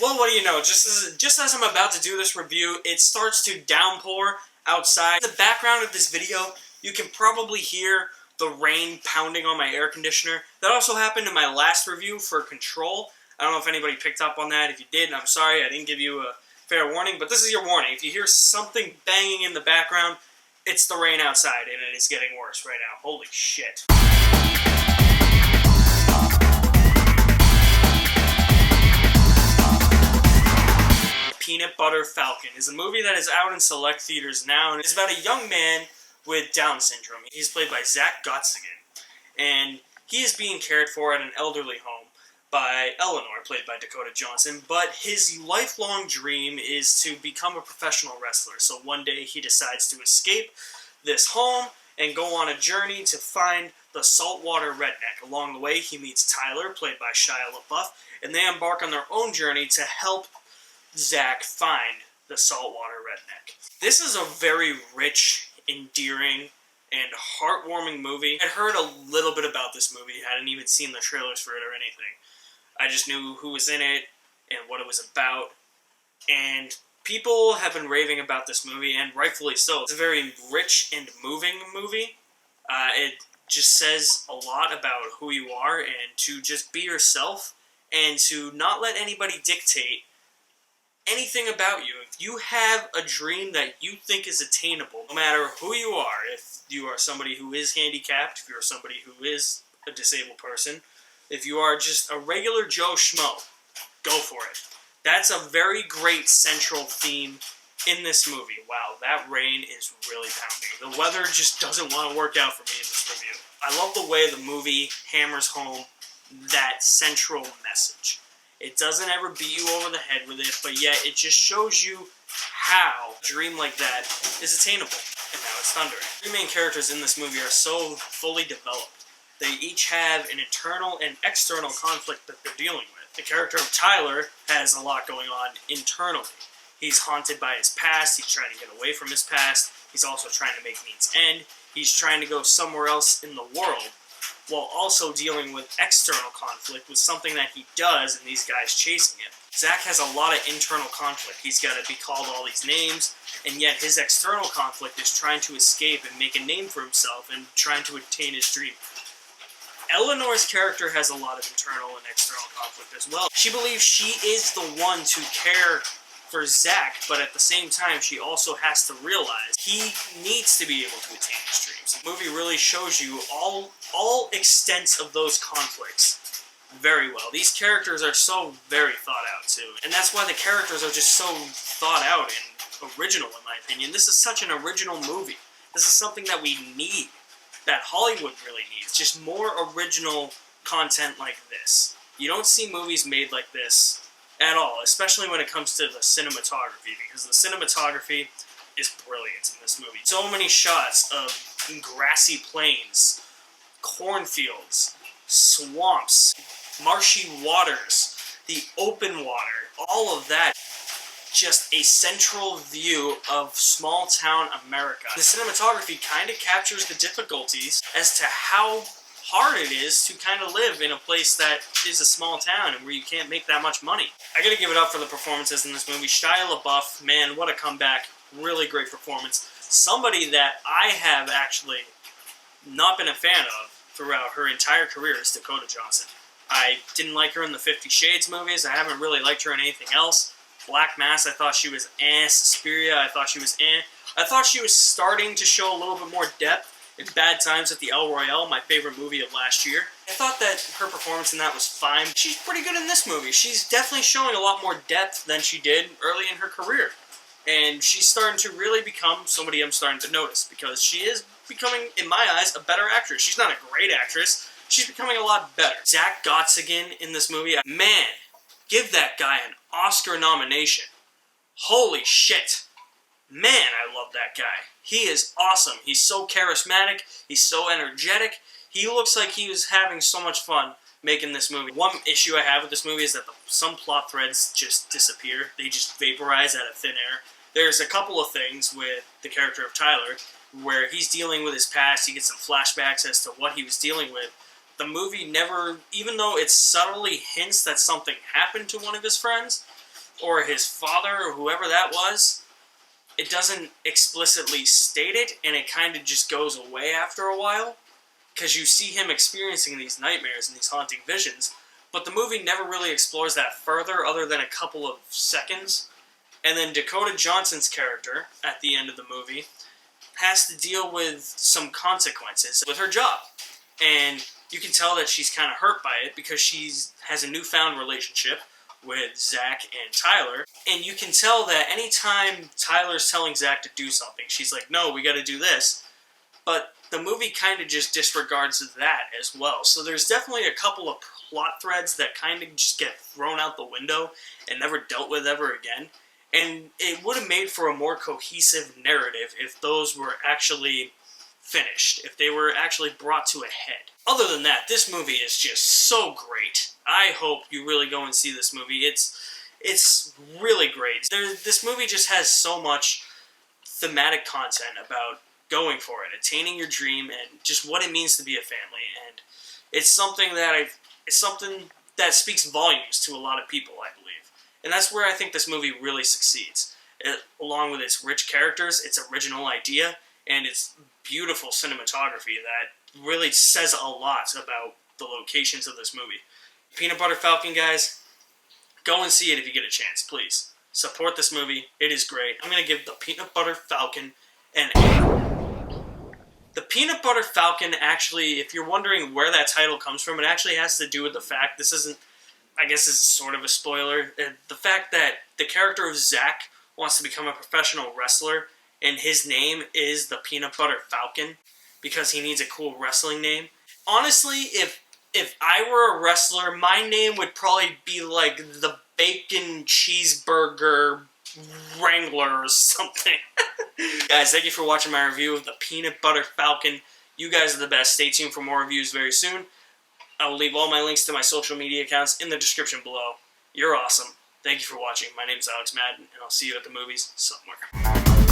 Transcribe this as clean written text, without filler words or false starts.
Well, what do you know? Just as I'm about to do this review, it starts to downpour outside. In the background of this video, you can probably hear the rain pounding on my air conditioner. That also happened in my last review for Control. I don't know if anybody picked up on that. If you did, I'm sorry, I didn't give you a fair warning, but this is your warning. If you hear something banging in the background, it's the rain outside, and it is getting worse right now. Holy shit. Peanut Butter Falcon is a movie that is out in select theaters now, and it's about a young man with Down syndrome. He's played by Zach Gottsagen, and he is being cared for at an elderly home by Eleanor, played by Dakota Johnson, but his lifelong dream is to become a professional wrestler. So one day he decides to escape this home and go on a journey to find the saltwater redneck. Along the way, he meets Tyler, played by Shia LaBeouf, and they embark on their own journey to help Zach find the saltwater redneck. This is a very rich, endearing, and heartwarming movie. I'd heard a little bit about this movie, hadn't even seen the trailers for it or anything. I just knew who was in it and what it was about, and people have been raving about this movie, and rightfully so. It's a very rich and moving movie. It just says a lot about who you are, and to just be yourself, and to not let anybody dictate anything about you. If you have a dream that you think is attainable, no matter who you are, if you are somebody who is handicapped, if you're somebody who is a disabled person, if you are just a regular Joe Schmo, go for it. That's a very great central theme in this movie. Wow, that rain is really pounding. The weather just doesn't want to work out for me in this review. I love the way the movie hammers home that central message. It doesn't ever beat you over the head with it, but yet it just shows you how a dream like that is attainable. And now it's thundering. The main characters in this movie are so fully developed. They each have an internal and external conflict that they're dealing with. The character of Tyler has a lot going on internally. He's haunted by his past, he's trying to get away from his past, he's also trying to make means end, he's trying to go somewhere else in the world, while also dealing with external conflict with something that he does and these guys chasing him. Zach has a lot of internal conflict. He's got to be called all these names, and yet his external conflict is trying to escape and make a name for himself and trying to attain his dream. Eleanor's character has a lot of internal and external conflict as well. She believes she is the one to care for Zach, but at the same time, she also has to realize he needs to be able to attain his dreams. The movie really shows you all extents of those conflicts very well. These characters are so very thought out too, and that's why the characters are just so thought out and original in my opinion. This is such an original movie. This is something that we need, that Hollywood really needs. Just more original content like this. You don't see movies made like this at all, especially when it comes to the cinematography, because the cinematography is brilliant in this movie. So many shots of grassy plains, cornfields, swamps, marshy waters, the open water, all of that. Just a central view of small town America. The cinematography kind of captures the difficulties as to how hard it is to kind of live in a place that is a small town and where you can't make that much money. I gotta give it up for the performances in this movie. Shia LaBeouf, man, what a comeback. Really great performance. Somebody that I have actually not been a fan of throughout her entire career is Dakota Johnson. I didn't like her in the 50 Shades movies. I haven't really liked her in anything else. Black Mass, I thought she was Suspiria, I thought she was I thought she was starting to show a little bit more depth in Bad Times at the El Royale, my favorite movie of last year. I thought that her performance in that was fine. She's pretty good in this movie. She's definitely showing a lot more depth than she did early in her career. And she's starting to really become somebody I'm starting to notice, because she is becoming, in my eyes, a better actress. She's not a great actress. She's becoming a lot better. Zach Gottsagen in this movie, man, give that guy an Oscar nomination. Holy shit. Man, I love that guy. He is awesome. He's so charismatic. He's so energetic. He looks like he was having so much fun making this movie. One issue I have with this movie is that some plot threads just disappear. They just vaporize out of thin air. There's a couple of things with the character of Tyler where he's dealing with his past. He gets some flashbacks as to what he was dealing with. The movie never, even though it subtly hints that something happened to one of his friends, or his father, or whoever that was. It doesn't explicitly state it, and it kind of just goes away after a while, because you see him experiencing these nightmares and these haunting visions, but the movie never really explores that further other than a couple of seconds. And then Dakota Johnson's character, at the end of the movie, has to deal with some consequences with her job. And you can tell that she's kind of hurt by it because she has a newfound relationship with Zach and Tyler. And you can tell that anytime Tyler's telling Zach to do something, she's like, no, we gotta do this. But the movie kind of just disregards that as well. So there's definitely a couple of plot threads that kind of just get thrown out the window and never dealt with ever again. And it would have made for a more cohesive narrative if those were actually finished, if they were actually brought to a head. Other than that, this movie is just so great. I hope you really go and see this movie. It's really great. This movie just has so much thematic content about going for it, attaining your dream, and just what it means to be a family. And it's something that speaks volumes to a lot of people, I believe. And that's where I think this movie really succeeds. Along with its rich characters, its original idea, and its beautiful cinematography that really says a lot about the locations of this movie. Peanut Butter Falcon, guys, go and see it if you get a chance, please. Support this movie. It is great. I'm going to give the Peanut Butter Falcon an A. The Peanut Butter Falcon, actually, if you're wondering where that title comes from, it actually has to do with the fact, this isn't, I guess this is sort of a spoiler, the fact that the character of Zach wants to become a professional wrestler, and his name is the Peanut Butter Falcon, because he needs a cool wrestling name. Honestly, if I were a wrestler, my name would probably be like the Bacon Cheeseburger Wrangler or something. Guys, thank you for watching my review of the Peanut Butter Falcon. You guys are the best. Stay tuned for more reviews very soon. I will leave all my links to my social media accounts in the description below. You're awesome. Thank you for watching. My name is Alex Madden, and I'll see you at the movies somewhere.